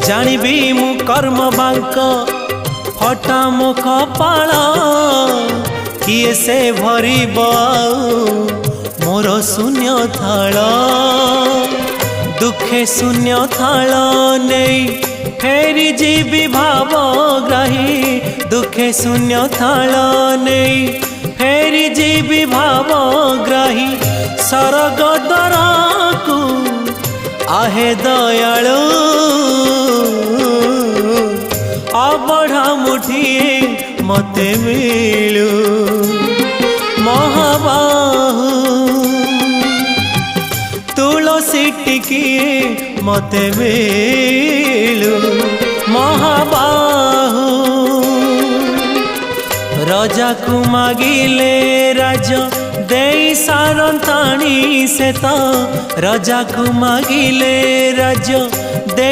जानिबी मु कर्म बांक फटा मो कपाळ किए से भरिब मोर शून्य थाल दुखे शून्य थाल नहीं फेरी जीवी भावग्राही दुखे शून्य थाल नहीं फेरी जीवी भावग्राही सरग दरकू आहे दयालु अबढ़ा मुठिए मते मिलू महाबाहु तुलसी टिकिए मते मिलू महाबाहु राजा को मागिले राज दे सारंताणी से तो राजा को मागिले राज दे